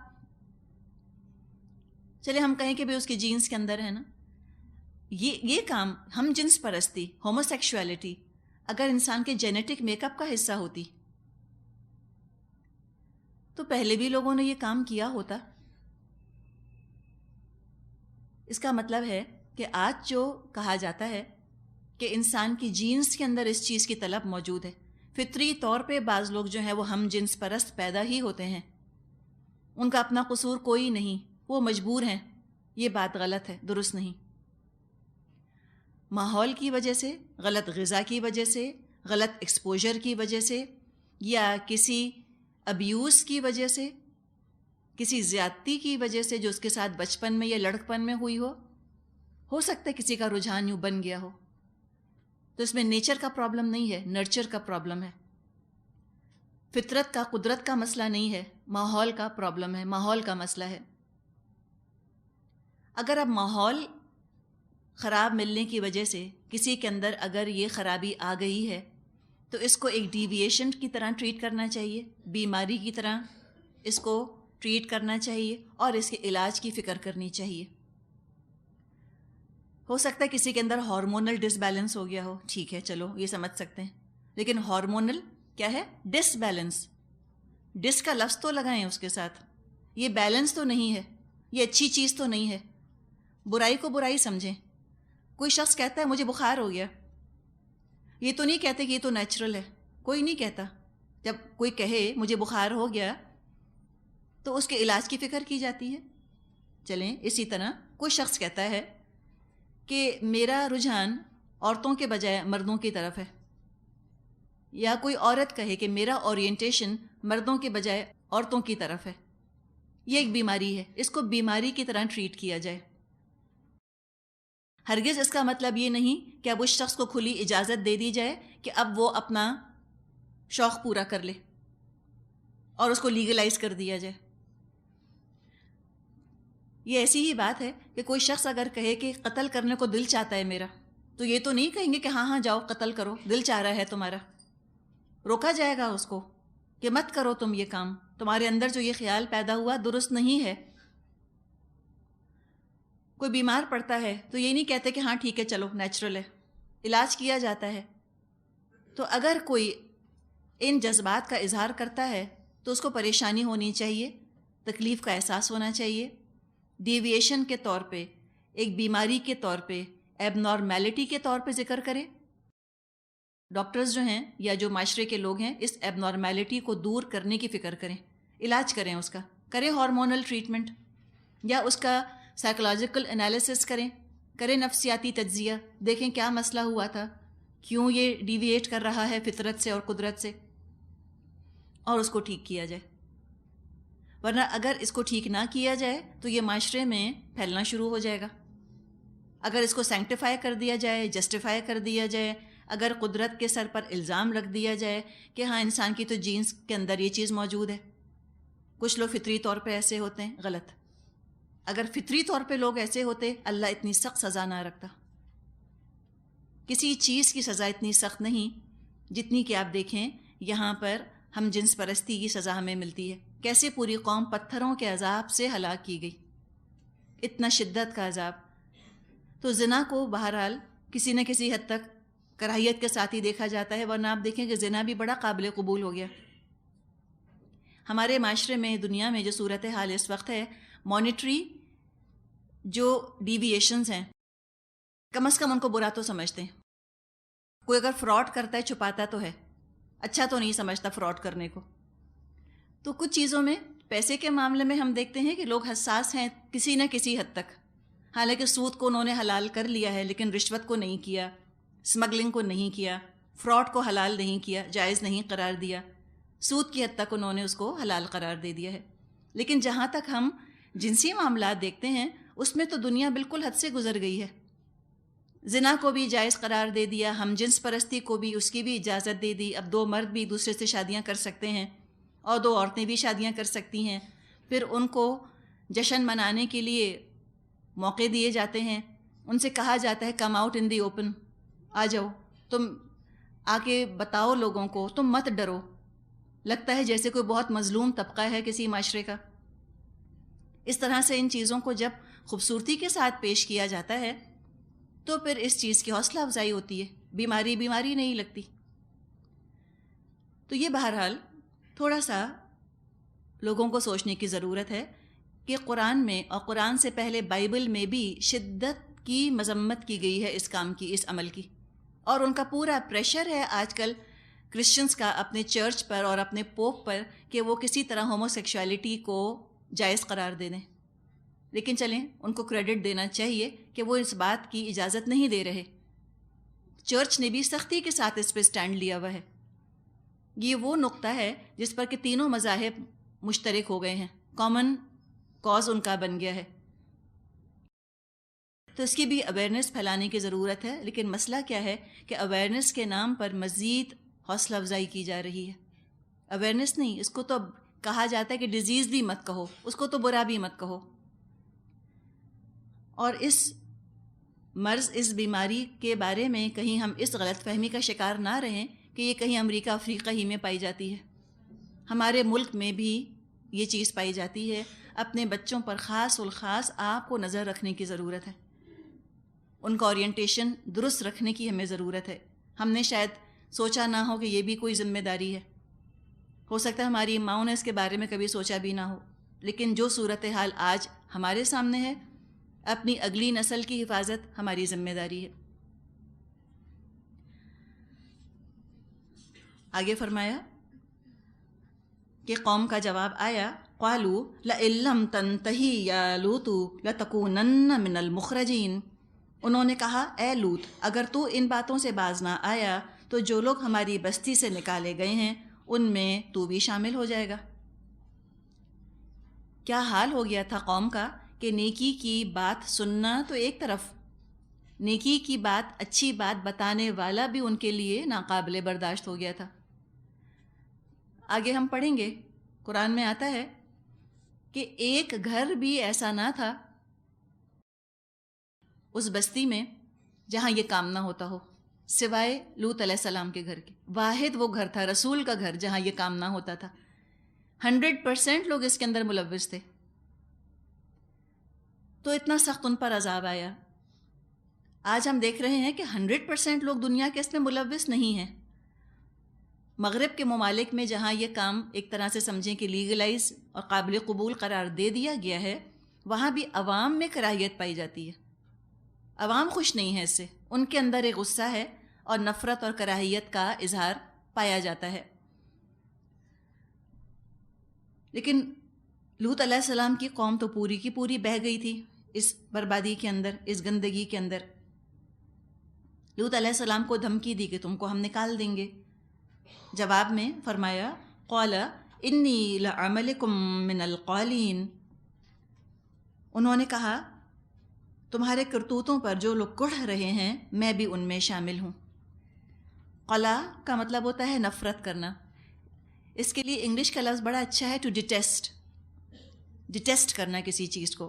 چلے ہم کہیں کہ بھی اس کی جینز کے اندر ہے نا، یہ کام ہم جنس پرستی، ہومو سیکشولیٹی اگر انسان کے جینیٹک میک اپ کا حصہ ہوتی تو پہلے بھی لوگوں نے یہ کام کیا ہوتا۔ اس کا مطلب ہے کہ آج جو کہا جاتا ہے کہ انسان کی جینز کے اندر اس چیز کی طلب موجود ہے، فطری طور پہ بعض لوگ جو ہیں وہ ہم جنس پرست پیدا ہی ہوتے ہیں، ان کا اپنا قصور کوئی نہیں، وہ مجبور ہیں، یہ بات غلط ہے، درست نہیں۔ ماحول کی وجہ سے، غلط غذا کی وجہ سے، غلط ایکسپوجر کی وجہ سے، یا کسی ابیوز کی وجہ سے، کسی زیادتی کی وجہ سے جو اس کے ساتھ بچپن میں یا لڑکپن میں ہوئی ہو سکتا ہے کسی کا رجحان یوں بن گیا ہو، تو اس میں نیچر کا پرابلم نہیں ہے، نرچر کا پرابلم ہے، فطرت کا، قدرت کا مسئلہ نہیں ہے، ماحول کا پرابلم ہے، ماحول کا مسئلہ ہے۔ اگر اب ماحول خراب ملنے کی وجہ سے کسی کے اندر اگر یہ خرابی آ گئی ہے تو اس کو ایک ڈیویشن کی طرح ٹریٹ کرنا چاہیے، بیماری کی طرح اس کو ٹریٹ کرنا چاہیے، اور اس کے علاج کی فکر کرنی چاہیے۔ ہو سکتا ہے کسی کے اندر ہارمونل ڈس بیلنس ہو گیا ہو، ٹھیک ہے، چلو یہ سمجھ سکتے ہیں، لیکن ہارمونل کیا ہے؟ ڈس بیلنس، ڈس کا لفظ تو لگائیں اس کے ساتھ، یہ بیلنس تو نہیں ہے، یہ اچھی چیز تو نہیں ہے۔ برائی کو برائی سمجھیں۔ کوئی شخص کہتا ہے مجھے بخار ہو گیا، یہ تو نہیں کہتے کہ یہ تو نیچرل ہے، کوئی نہیں کہتا، جب کوئی کہے مجھے بخار ہو گیا تو اس کے علاج کی فکر کی جاتی ہے. چلیں اسی طرح کوئی شخص کہتا ہے کہ میرا رجحان عورتوں کے بجائے مردوں کی طرف ہے، یا کوئی عورت کہے کہ میرا اورینٹیشن مردوں کے بجائے عورتوں کی طرف ہے. یہ ایک بیماری ہے، اس کو بیماری کی طرح ٹریٹ کیا جائے. ہرگز اس کا مطلب یہ نہیں کہ اب اس شخص کو کھلی اجازت دے دی جائے کہ اب وہ اپنا شوق پورا کر لے اور اس کو لیگلائز کر دیا جائے. یہ ایسی ہی بات ہے کہ کوئی شخص اگر کہے کہ قتل کرنے کو دل چاہتا ہے میرا، تو یہ تو نہیں کہیں گے کہ ہاں ہاں جاؤ قتل کرو، دل چاہ رہا ہے تمہارا. روکا جائے گا اس کو کہ مت کرو تم یہ کام، تمہارے اندر جو یہ خیال پیدا ہوا درست نہیں ہے. کوئی بیمار پڑتا ہے تو یہ نہیں کہتے کہ ہاں ٹھیک ہے چلو نیچرل ہے، علاج کیا جاتا ہے. تو اگر کوئی ان جذبات کا اظہار کرتا ہے تو اس کو پریشانی ہونی چاہیے، تکلیف کا احساس ہونا چاہیے. ڈیویشن کے طور پہ، ایک بیماری کے طور پہ، ایب نارمیلٹی کے طور پہ ذکر کرے. ڈاکٹرز جو ہیں یا جو معاشرے کے لوگ ہیں اس ایب نارمیلٹی کو دور کرنے کی فکر کریں، علاج کریں، اس کا کریں ہارمونل ٹریٹمنٹ، یا اس کا سائیکولوجیکل انالیسس کریں نفسیاتی تجزیہ، دیکھیں کیا مسئلہ ہوا تھا، کیوں یہ ڈیویٹ کر رہا ہے فطرت سے اور قدرت سے، اور اس کو ٹھیک کیا جائے. ورنہ اگر اس کو ٹھیک نہ کیا جائے تو یہ معاشرے میں پھیلنا شروع ہو جائے گا. اگر اس کو سینکٹیفائی کر دیا جائے، جسٹیفائی کر دیا جائے، اگر قدرت کے سر پر الزام رکھ دیا جائے کہ ہاں انسان کی تو جینز کے اندر یہ چیز موجود ہے، کچھ لوگ فطری طور پہ ایسے ہوتے ہیں، غلط. اگر فطری طور پہ لوگ ایسے ہوتے اللہ اتنی سخت سزا نہ رکھتا. کسی چیز کی سزا اتنی سخت نہیں جتنی کہ آپ دیکھیں یہاں پر ہم جنس پرستی کی سزا ہمیں ملتی ہے. کیسے پوری قوم پتھروں کے عذاب سے ہلاک کی گئی، اتنا شدت کا عذاب. تو زنا کو بہرحال کسی نہ کسی حد تک کراہیت کے ساتھ ہی دیکھا جاتا ہے، ورنہ آپ دیکھیں کہ زنا بھی بڑا قابل قبول ہو گیا. ہمارے معاشرے میں، دنیا میں جو صورتحال اس وقت ہے، مانیٹری جو ڈیویشنز ہیں کم از کم ان کو برا تو سمجھتے ہیں. کوئی اگر فراڈ کرتا ہے چھپاتا تو ہے، اچھا تو نہیں سمجھتا فراڈ کرنے کو. تو کچھ چیزوں میں پیسے کے معاملے میں ہم دیکھتے ہیں کہ لوگ حساس ہیں کسی نہ کسی حد تک. حالانکہ سود کو انہوں نے حلال کر لیا ہے لیکن رشوت کو نہیں کیا، اسمگلنگ کو نہیں کیا، فراڈ کو حلال نہیں کیا، جائز نہیں قرار دیا. سود کی حد تک انہوں نے اس کو حلال قرار دے دیا ہے. لیکن جہاں تک ہم جنسی معاملات دیکھتے ہیں اس میں تو دنیا بالکل حد سے گزر گئی ہے. زنا کو بھی جائز قرار دے دیا، ہم جنس پرستی کو بھی اس کی بھی اجازت دے دی. اب 2 مرد بھی دوسرے سے شادیاں کر سکتے ہیں اور 2 عورتیں بھی شادیاں کر سکتی ہیں. پھر ان کو جشن منانے کے لیے موقع دیے جاتے ہیں، ان سے کہا جاتا ہے come out in the open, آ جاؤ، تم آ کے بتاؤ لوگوں کو، تم مت ڈرو. لگتا ہے جیسے کوئی بہت مظلوم طبقہ ہے کسی معاشرے کا. اس طرح سے ان چیزوں کو جب خوبصورتی کے ساتھ پیش کیا جاتا ہے تو پھر اس چیز کی حوصلہ افزائی ہوتی ہے، بیماری نہیں لگتی. تو یہ بہرحال تھوڑا سا لوگوں کو سوچنے کی ضرورت ہے کہ قرآن میں اور قرآن سے پہلے بائبل میں بھی شدت کی مذمت کی گئی ہے اس کام کی، اس عمل کی. اور ان کا پورا پریشر ہے آج کل کرسچنز کا اپنے چرچ پر اور اپنے پوپ پر کہ وہ کسی طرح ہومو سیکشولیٹی کو جائز قرار دے دیں. لیکن چلیں ان کو کریڈٹ دینا چاہیے کہ وہ اس بات کی اجازت نہیں دے رہے. چرچ نے بھی سختی کے ساتھ اس پہ سٹینڈ لیا ہوا ہے. یہ وہ نقطہ ہے جس پر کہ تینوں مذاہب مشترک ہو گئے ہیں، کامن کاز ان کا بن گیا ہے. تو اس کی بھی اویئرنیس پھیلانے کی ضرورت ہے. لیکن مسئلہ کیا ہے کہ اویئرنیس کے نام پر مزید حوصلہ افزائی کی جا رہی ہے. اویئرنیس نہیں، اس کو تو کہا جاتا ہے کہ ڈیزیز بھی مت کہو، اس کو تو برا بھی مت کہو. اور اس مرض، اس بیماری کے بارے میں کہیں ہم اس غلط فہمی کا شکار نہ رہیں کہ یہ کہیں امریکہ افریقہ ہی میں پائی جاتی ہے. ہمارے ملک میں بھی یہ چیز پائی جاتی ہے. اپنے بچوں پر خاص الخاص آپ کو نظر رکھنے کی ضرورت ہے، ان کا اورینٹیشن درست رکھنے کی ہمیں ضرورت ہے. ہم نے شاید سوچا نہ ہو کہ یہ بھی کوئی ذمہ داری ہے، ہو سکتا ہے ہماری ماؤں نے اس کے بارے میں کبھی سوچا بھی نہ ہو. لیکن جو صورتحال آج ہمارے سامنے ہے، اپنی اگلی نسل کی حفاظت ہماری ذمہ داری ہے. آگے فرمایا کہ قوم کا جواب آیا قالوا لئن لم تنتہی یا لوط لتکونن من المخرجین، انہوں نے کہا اے لوط اگر تو ان باتوں سے باز نہ آیا تو جو لوگ ہماری بستی سے نکالے گئے ہیں ان میں تو بھی شامل ہو جائے گا۔ کیا حال ہو گیا تھا قوم کا کہ نیکی کی بات سننا تو ایک طرف، نیکی کی بات، اچھی بات بتانے والا بھی ان کے لیے ناقابل برداشت ہو گیا تھا۔ آگے ہم پڑھیں گے، قرآن میں آتا ہے کہ ایک گھر بھی ایسا نہ تھا اس بستی میں جہاں یہ کام نہ ہوتا ہو، سوائے لوط علیہ السلام کے گھر کے۔ واحد وہ گھر تھا، رسول کا گھر، جہاں یہ کام نہ ہوتا تھا۔ 100% لوگ اس کے اندر ملوث تھے، تو اتنا سخت ان پر عذاب آیا۔ آج ہم دیکھ رہے ہیں کہ 100% لوگ دنیا کے اس میں ملوث نہیں ہیں۔ مغرب کے ممالک میں جہاں یہ کام ایک طرح سے سمجھیں کہ لیگلائز اور قابل قبول قرار دے دیا گیا ہے، وہاں بھی عوام میں کراہیت پائی جاتی ہے۔ عوام خوش نہیں ہے اس سے، ان کے اندر ایک غصہ ہے اور نفرت اور کراہیت کا اظہار پایا جاتا ہے۔ لیکن لوط علیہ السلام کی قوم تو پوری کی پوری بہہ گئی تھی اس بربادی کے اندر، اس گندگی کے اندر۔ لوط علیہ السلام کو دھمکی دی کہ تم کو ہم نکال دیں گے۔ جواب میں فرمایا قال انی لعملکم من القالین، انہوں نے کہا تمہارے کرتوتوں پر جو لوگ کڑھ رہے ہیں میں بھی ان میں شامل ہوں۔ قلا کا مطلب ہوتا ہے نفرت کرنا۔ اس کے لیے انگلش کا لفظ بڑا اچھا ہے، ٹو ڈیٹیسٹ، ڈیٹیسٹ کرنا کسی چیز کو۔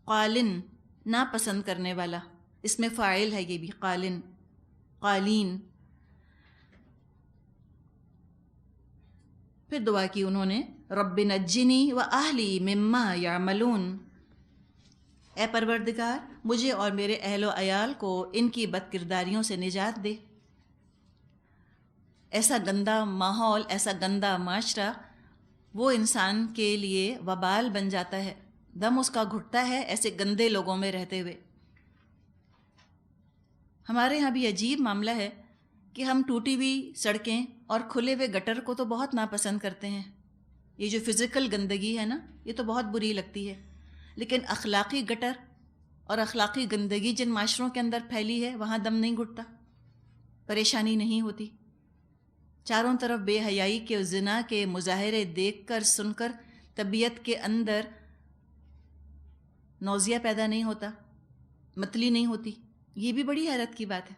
قالن ناپسند کرنے والا، اس میں فاعل ہے یہ بھی، قالن، قالین۔ پھر دعا کی انہوں نے رب نجنی و اہلی مما یعملون، اے پروردگار مجھے اور میرے اہل و عیال کو ان کی بد کرداریوں سے نجات دے۔ ایسا گندا ماحول، ایسا گندا معاشرہ وہ انسان کے لیے وبال بن جاتا ہے، دم اس کا گھٹتا ہے ایسے گندے لوگوں میں رہتے ہوئے۔ ہمارے ہاں بھی عجیب معاملہ ہے کہ ہم ٹوٹی ہوئی سڑکیں اور کھلے ہوئے گٹر کو تو بہت ناپسند کرتے ہیں۔ یہ جو فزیکل گندگی ہے نا، یہ تو بہت بری لگتی ہے، لیکن اخلاقی گٹر اور اخلاقی گندگی جن معاشروں کے اندر پھیلی ہے وہاں دم نہیں گھٹتا، پریشانی نہیں ہوتی۔ چاروں طرف بے حیائی کے، زنا کے مظاہرے دیکھ کر، سن کر طبیعت کے اندر نوزیہ پیدا نہیں ہوتا، متلی نہیں ہوتی۔ یہ بھی بڑی حیرت کی بات ہے۔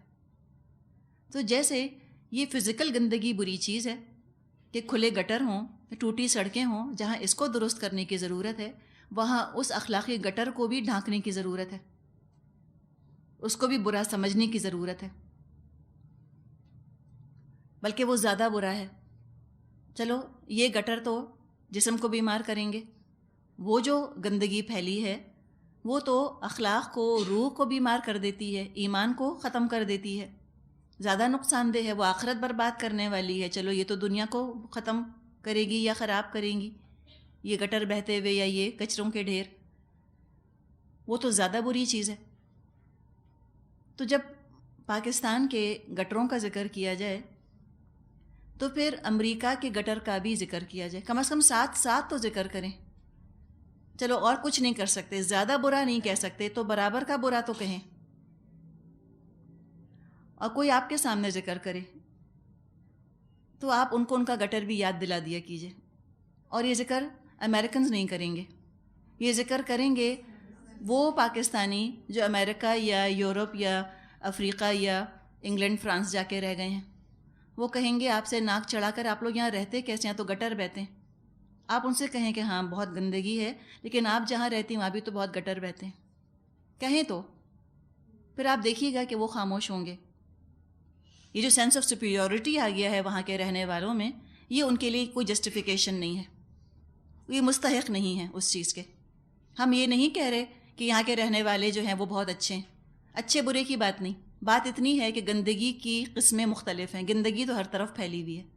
تو جیسے یہ فزیکل گندگی بری چیز ہے کہ کھلے گٹر ہوں، ٹوٹی سڑکیں ہوں، جہاں اس کو درست کرنے کی ضرورت ہے وہاں اس اخلاقی گٹر کو بھی ڈھانکنے کی ضرورت ہے، اس کو بھی برا سمجھنے کی ضرورت ہے، بلکہ وہ زیادہ برا ہے۔ چلو یہ گٹر تو جسم کو بیمار کریں گے، وہ جو گندگی پھیلی ہے وہ تو اخلاق کو، روح کو بیمار کر دیتی ہے، ایمان کو ختم کر دیتی ہے، زیادہ نقصان دہ ہے، وہ آخرت برباد کرنے والی ہے۔ چلو یہ تو دنیا کو ختم کرے گی یا خراب کریں گی، یہ گٹر بہتے ہوئے یا یہ کچروں کے ڈھیر، وہ تو زیادہ بری چیز ہے۔ تو جب پاکستان کے گٹروں کا ذکر کیا جائے تو پھر امریکہ کے گٹر کا بھی ذکر کیا جائے، کم از کم ساتھ ساتھ تو ذکر کریں۔ چلو اور کچھ نہیں کر سکتے، زیادہ برا نہیں کہہ سکتے تو برابر کا برا تو کہیں، اور کوئی آپ کے سامنے ذکر کرے تو آپ ان کو ان کا گٹر بھی یاد دلا دیا کیجئے۔ اور یہ ذکر امریکنز نہیں کریں گے، یہ ذکر کریں گے وہ پاکستانی جو امریکہ یا یورپ یا افریقہ یا انگلینڈ فرانس جا کے رہ گئے ہیں۔ وہ کہیں گے آپ سے ناک چڑھا کر آپ لوگ یہاں رہتے کیسے ہیں، تو گٹر بہتے ہیں۔ آپ ان سے کہیں کہ ہاں بہت گندگی ہے لیکن آپ جہاں رہتی ہیں وہاں بھی تو بہت گٹر بہتے ہیں، کہیں تو پھر آپ دیکھیے گا کہ وہ خاموش ہوں گے۔ یہ جو سینس آف سپیریورٹی آ گیا ہے وہاں کے رہنے والوں میں، یہ ان کے لیے کوئی جسٹیفیکیشن نہیں ہے، یہ مستحق نہیں ہے اس چیز کے۔ ہم یہ نہیں کہہ رہے کہ یہاں کے رہنے والے جو ہیں وہ بہت اچھے ہیں، اچھے برے کی بات نہیں، بات اتنی ہے کہ گندگی کی قسمیں مختلف ہیں، گندگی تو ہر طرف پھیلی ہوئی ہے۔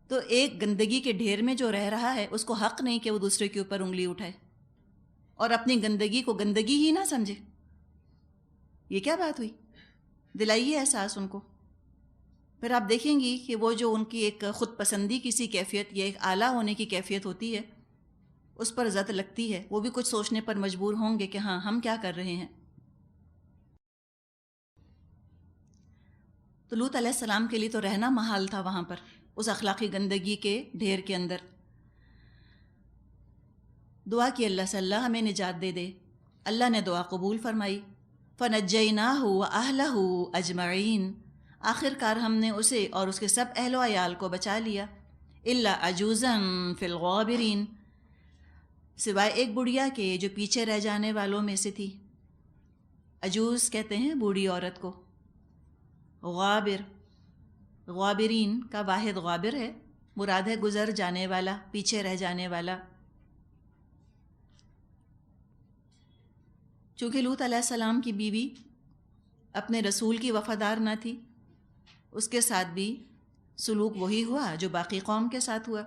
تو ایک گندگی کے ڈھیر میں جو رہ رہا ہے اس کو حق نہیں کہ وہ دوسرے کے اوپر انگلی اٹھائے اور اپنی گندگی کو گندگی ہی نہ سمجھے۔ یہ کیا بات ہوئی؟ دلائیے احساس ان کو۔ پھر آپ دیکھیں گی کہ وہ جو ان کی ایک خود پسندی کی سی کیفیت یا ایک اعلیٰ ہونے کی کیفیت ہوتی ہے، اس پر زد لگتی ہے، وہ بھی کچھ سوچنے پر مجبور ہوں گے کہ ہاں ہم کیا کر رہے ہیں۔ تو لوط علیہ السلام کے لیے تو رہنا محال تھا وہاں پر، اس اخلاقی گندگی کے ڈھیر کے اندر۔ دعا کی اللہ سے، اللہ ہمیں نجات دے دے۔ اللہ نے دعا قبول فرمائی۔ فنجیناہ واہلہ اجمعین، آخر کار ہم نے اسے اور اس کے سب اہل و عیال کو بچا لیا۔ الا عجوزا فی الغابرین، سوائے ایک بڑھیا کے جو پیچھے رہ جانے والوں میں سے تھی۔ عجوز کہتے ہیں بوڑھی عورت کو۔ غابر، غابرین کا واحد غابر ہے، مراد ہے گزر جانے والا، پیچھے رہ جانے والا۔ چونکہ لوط علیہ السلام کی بیوی اپنے رسول کی وفادار نہ تھی، اس کے ساتھ بھی سلوک وہی ہوا جو باقی قوم کے ساتھ ہوا۔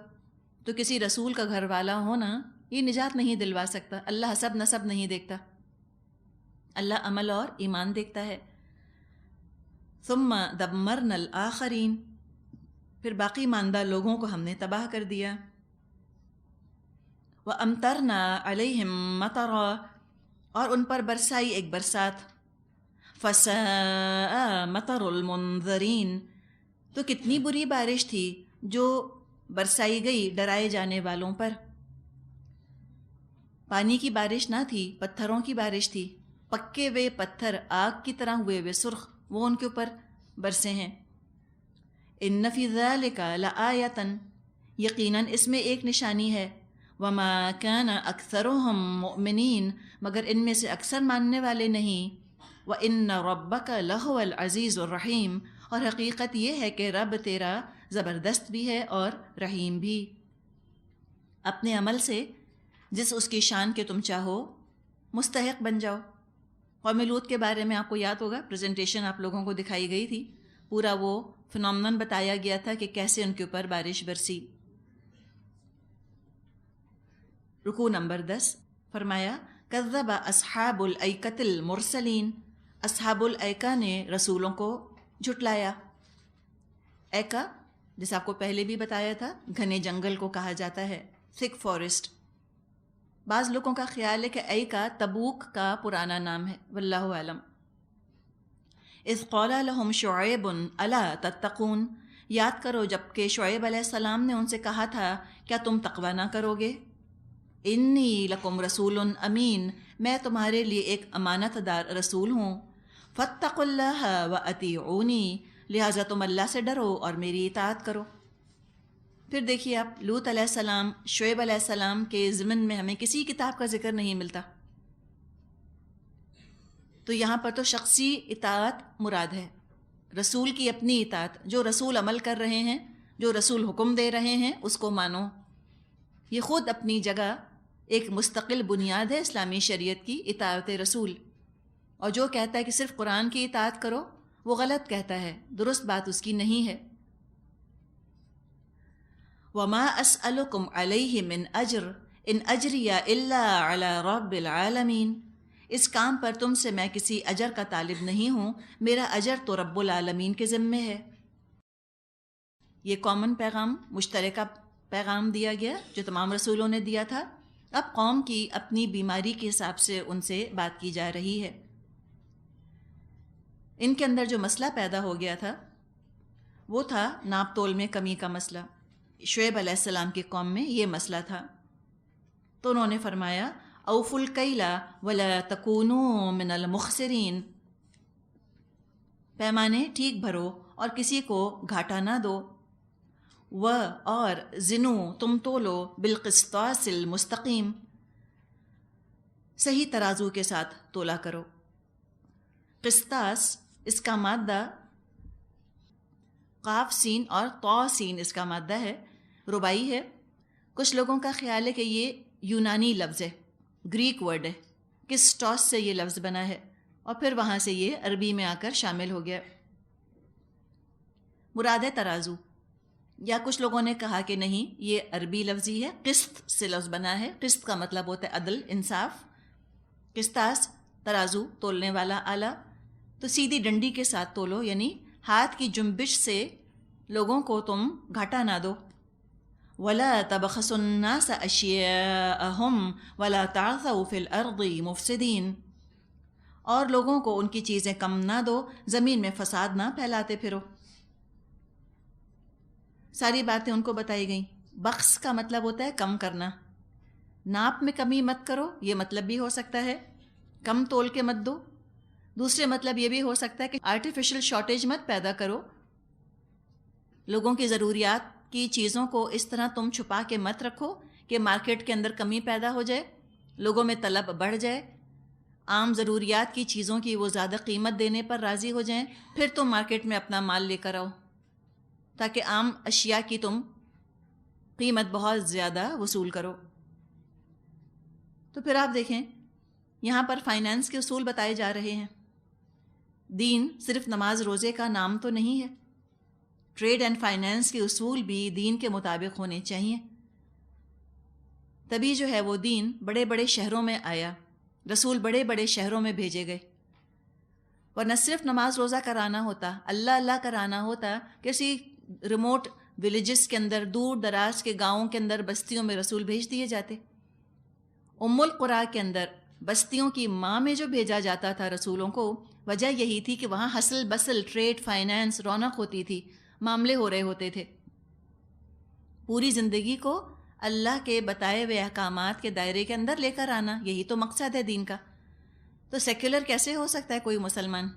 تو کسی رسول کا گھر والا ہونا یہ نجات نہیں دلوا سکتا۔ اللہ حسب نسب نہیں دیکھتا، اللہ عمل اور ایمان دیکھتا ہے۔ ثم دمرنا الآخرین، پھر باقی ماندہ لوگوں کو ہم نے تباہ کر دیا۔ وَأَمْطَرْنَا عَلَيْهِمْ مَطَرًا، اور ان پر برسائی ایک برسات۔ فَسَاءَ مَطَرُ الْمُنذَرِينَ، تو کتنی بری بارش تھی جو برسائی گئی ڈرائے جانے والوں پر۔ پانی کی بارش نہ تھی، پتھروں کی بارش تھی، پکے ہوئے پتھر آگ کی طرح ہوئے سرخ، وہ ان کے اوپر برسے ہیں۔ ان فی ذلک لآیۃ، یقیناً اس میں ایک نشانی ہے۔ وما کان اکثرهم مؤمنین، مگر ان میں سے اکثر ماننے والے نہیں۔ وان ربک لہو العزیز الرحیم، اور حقیقت یہ ہے کہ رب تیرا زبردست بھی ہے اور رحیم بھی۔ اپنے عمل سے جس اس کی شان کے تم چاہو مستحق بن جاؤ۔ قوم لوط کے بارے میں آپ کو یاد ہوگا، پریزنٹیشن آپ لوگوں کو دکھائی گئی تھی، پورا وہ فنومنن بتایا گیا تھا کہ کیسے ان کے اوپر بارش برسی۔ رکوع نمبر 10 فرمایا کذب اصحاب الایکۃ المرسلین، اصحاب الایکہ نے رسولوں کو جھٹلایا۔ ایکا جیسے آپ کو پہلے بھی بتایا تھا، گھنے جنگل کو کہا جاتا ہے، تھک فارسٹ۔ بعض لوگوں کا خیال ہے کہ ایکا تبوک کا پرانا نام ہے، واللہ اعلم۔ اذ قال لهم شعیب الا تتقون، یاد کرو جب کہ شعیب علیہ السلام نے ان سے کہا تھا کیا تم تقوی نہ کرو گے؟ انی لکم رسول امین، میں تمہارے لیے ایک امانت دار رسول ہوں۔ فاتقوا اللہ واطیعونی، لہٰذا تم اللہ سے ڈرو اور میری اطاعت کرو۔ پھر دیکھیے آپ، لوط علیہ السلام، شعیب علیہ السلام کے ضمن میں ہمیں کسی کتاب کا ذکر نہیں ملتا، تو یہاں پر تو شخصی اطاعت مراد ہے، رسول کی اپنی اطاعت، جو رسول عمل کر رہے ہیں، جو رسول حکم دے رہے ہیں اس کو مانو۔ یہ خود اپنی جگہ ایک مستقل بنیاد ہے اسلامی شریعت کی، اطاعت رسول۔ اور جو کہتا ہے کہ صرف قرآن کی اطاعت کرو، وہ غلط کہتا ہے، درست بات اس کی نہیں ہے۔ وَمَا أَسْأَلُكُمْ عَلَيْهِ مِنْ أَجْرٍ إِنْ أَجْرِيَ إِلَّا عَلَى رَبِّ الْعَالَمِينَ، اس کام پر تم سے میں کسی اجر کا طالب نہیں ہوں، میرا اجر تو رب العالمین کے ذمے ہے۔ یہ کامن پیغام، مشترکہ پیغام دیا گیا جو تمام رسولوں نے دیا تھا۔ اب قوم کی اپنی بیماری کے حساب سے ان سے بات کی جا رہی ہے۔ ان کے اندر جو مسئلہ پیدا ہو گیا تھا وہ تھا ناپ تول میں کمی کا مسئلہ۔ شعیب علیہ السلام کی قوم میں یہ مسئلہ تھا، تو انہوں نے فرمایا اوفوا الکیل ولا تکونوا من المخسرین، پیمانے ٹھیک بھرو اور کسی کو گھاٹا نہ دو۔ اور زنو، تم تولو بالقسطاس المستقیم، صحیح ترازو کے ساتھ تولا کرو۔ قسطاس اس کا مادہ قاف سین اور طا سین اس کا مادہ ہے، ربائی ہے۔ کچھ لوگوں کا خیال ہے کہ یہ یونانی لفظ ہے، گریک ورڈ ہے، کسٹاس سے یہ لفظ بنا ہے اور پھر وہاں سے یہ عربی میں آ کر شامل ہو گیا۔ مراد ہے ترازو، یا کچھ لوگوں نے کہا کہ نہیں، یہ عربی لفظی ہے، قسط سے لفظ بنا ہے۔ قسط کا مطلب ہوتا ہے عدل، انصاف۔ قسطاس ترازو، تولنے والا آلہ، تو سیدھی ڈنڈی کے ساتھ تولو، یعنی ہاتھ کی جنبش سے لوگوں کو تم گھاٹا نہ دو. وَلَا تَبْخَسُوا النَّاسَ أَشْيَاءَهُمْ وَلَا تَعْثَوْا فِي الْأَرْضِ مُفْسِدِينَ. اور لوگوں کو ان کی چیزیں کم نہ دو، زمین میں فساد نہ پھیلاتے پھرو. ساری باتیں ان کو بتائی گئیں. بخس کا مطلب ہوتا ہے کم کرنا. ناپ میں کمی مت کرو، یہ مطلب بھی ہو سکتا ہے کم تول کے مت دو. دوسرے مطلب یہ بھی ہو سکتا ہے کہ آرٹیفیشل شارٹیج مت پیدا کرو. لوگوں کی ضروریات کی چیزوں کو اس طرح تم چھپا کے مت رکھو کہ مارکیٹ کے اندر کمی پیدا ہو جائے، لوگوں میں طلب بڑھ جائے، عام ضروریات کی چیزوں کی وہ زیادہ قیمت دینے پر راضی ہو جائیں، پھر تم مارکیٹ میں اپنا مال لے کر آؤ تاکہ عام اشیاء کی تم قیمت بہت زیادہ وصول کرو. تو پھر آپ دیکھیں یہاں پر فائنانس کے اصول بتائے جا رہے ہیں. دین صرف نماز روزے کا نام تو نہیں ہے. ٹریڈ اینڈ فائنانس کے اصول بھی دین کے مطابق ہونے چاہیے. تبھی جو ہے وہ دین بڑے بڑے شہروں میں آیا، رسول بڑے بڑے شہروں میں بھیجے گئے. ورنہ صرف نماز روزہ کرانا ہوتا، اللہ اللہ کرانا ہوتا، کسی ریموٹ ولیجز کے اندر، دور دراز کے گاؤں کے اندر، بستیوں میں رسول بھیج دیے جاتے. القریٰ کے اندر بستیوں کی ماں میں جو بھیجا جاتا تھا رسولوں کو، وجہ یہی تھی کہ وہاں حسل بسل، ٹریڈ، فائنانس، رونق ہوتی تھی، معاملے ہو رہے ہوتے تھے. پوری زندگی کو اللہ کے بتائے ہوئے احکامات کے دائرے کے اندر لے کر آنا، یہی تو مقصد ہے دین کا. تو سیکولر کیسے ہو سکتا ہے کوئی مسلمان؟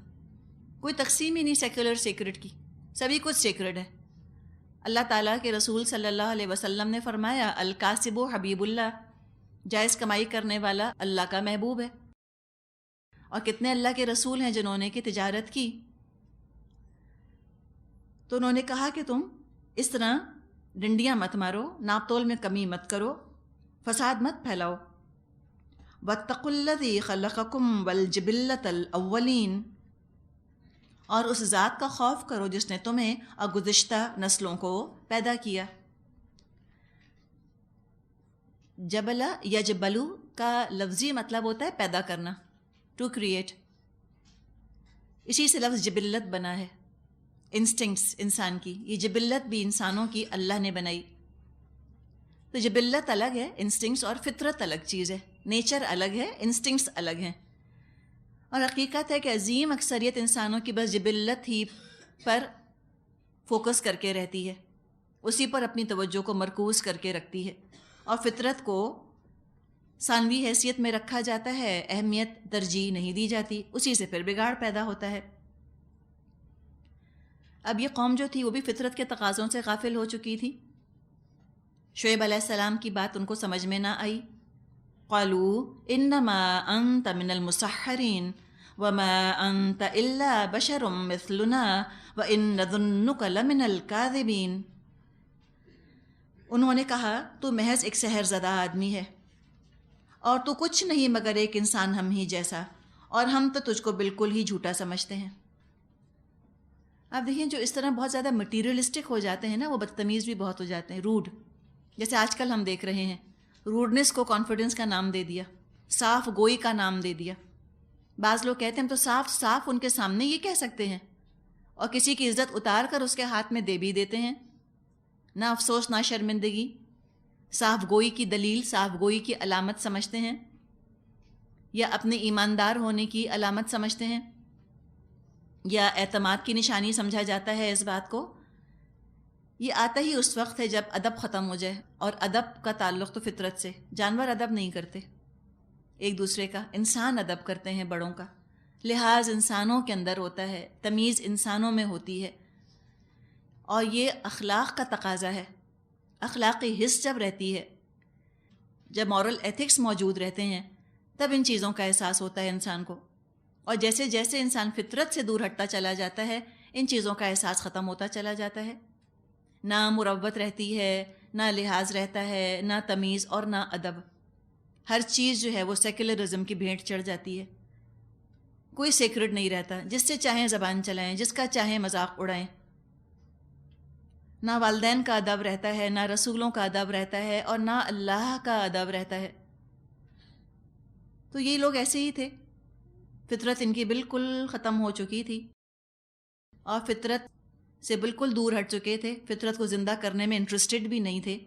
کوئی تقسیم ہی نہیں سیکولر سیکرٹ کی، سبھی کچھ سیکرٹ ہے. اللہ تعالیٰ کے رسول صلی اللہ علیہ وسلم نے فرمایا الکاسب حبیب اللہ، جائز کمائی کرنے والا اللہ کا محبوب ہے. اور کتنے اللہ کے رسول ہیں جنہوں نے کہ تجارت کی، تو انہوں نے کہا کہ تم اس طرح ڈنڈیاں مت مارو، ناپ تول میں کمی مت کرو، فساد مت پھیلاؤ. واتقوا الذی خلقکم والجبلۃ الاولین، اور اس ذات کا خوف کرو جس نے تمہیں اور گزشتہ نسلوں کو پیدا کیا. جبلا یجبلو کا لفظی مطلب ہوتا ہے پیدا کرنا، ٹو کریٹ. اسی سے لفظ جبلت بنا ہے، انسٹنکٹس انسان کی. یہ جبلت بھی انسانوں کی اللہ نے بنائی. تو جبلت الگ ہے، انسٹنکٹس، اور فطرت الگ چیز ہے. نیچر الگ ہے، انسٹنکٹس الگ ہیں. اور حقیقت ہے کہ عظیم اکثریت انسانوں کی بس جبلت ہی پر فوکس کر کے رہتی ہے، اسی پر اپنی توجہ کو مرکوز کر کے رکھتی ہے، اور فطرت کو ثانوی حیثیت میں رکھا جاتا ہے، اہمیت ترجیح نہیں دی جاتی. اسی سے پھر بگاڑ پیدا ہوتا ہے. اب یہ قوم جو تھی وہ بھی فطرت کے تقاضوں سے غافل ہو چکی تھی. شعیب علیہ السلام کی بات ان کو سمجھ میں نہ آئی. قالوا انما انت من المسحرین وما انت الا بشر مثلنا وان نظنک لمن الکاذبین. انہوں نے کہا تو محض ایک سحر زدہ آدمی ہے، اور تو کچھ نہیں مگر ایک انسان ہم ہی جیسا، اور ہم تو تجھ کو بالکل ہی جھوٹا سمجھتے ہیں. آپ دیکھیں جو اس طرح بہت زیادہ مٹیریلسٹک ہو جاتے ہیں نا، وہ بدتمیز بھی بہت ہو جاتے ہیں، روڈ. جیسے آج کل ہم دیکھ رہے ہیں، روڈنس کو کانفیڈنس کا نام دے دیا، صاف گوئی کا نام دے دیا. بعض لوگ کہتے ہیں ہم تو صاف صاف ان کے سامنے یہ کہہ سکتے ہیں، اور کسی کی عزت اتار کر اس کے ہاتھ میں دے بھی دیتے ہیں. نہ افسوس نہ شرمندگی، صاف گوئی کی دلیل، صاف گوئی کی علامت سمجھتے ہیں، یا اپنے ایماندار ہونے کی علامت سمجھتے ہیں، یا اعتماد کی نشانی سمجھا جاتا ہے اس بات کو. یہ آتا ہی اس وقت ہے جب ادب ختم ہو جائے، اور ادب کا تعلق تو فطرت سے. جانور ادب نہیں کرتے ایک دوسرے کا، انسان ادب کرتے ہیں بڑوں کا. لحاظ انسانوں کے اندر ہوتا ہے، تمیز انسانوں میں ہوتی ہے، اور یہ اخلاق کا تقاضا ہے. اخلاقی حس جب رہتی ہے، جب مورل ایتھکس موجود رہتے ہیں، تب ان چیزوں کا احساس ہوتا ہے انسان کو. اور جیسے جیسے انسان فطرت سے دور ہٹتا چلا جاتا ہے، ان چیزوں کا احساس ختم ہوتا چلا جاتا ہے. نہ مروت رہتی ہے، نہ لحاظ رہتا ہے، نہ تمیز اور نہ ادب. ہر چیز جو ہے وہ سیکولرزم کی بھیٹ چڑھ جاتی ہے. کوئی سیکرڈ نہیں رہتا، جس سے چاہیں زبان چلائیں، جس کا چاہیں مذاق اڑائیں. نہ والدین کا ادب رہتا ہے، نہ رسولوں کا ادب رہتا ہے، اور نہ اللہ کا ادب رہتا ہے. تو یہ لوگ ایسے ہی تھے، فطرت ان کی بالکل ختم ہو چکی تھی، اور فطرت سے بالکل دور ہٹ چکے تھے، فطرت کو زندہ کرنے میں انٹرسٹڈ بھی نہیں تھے.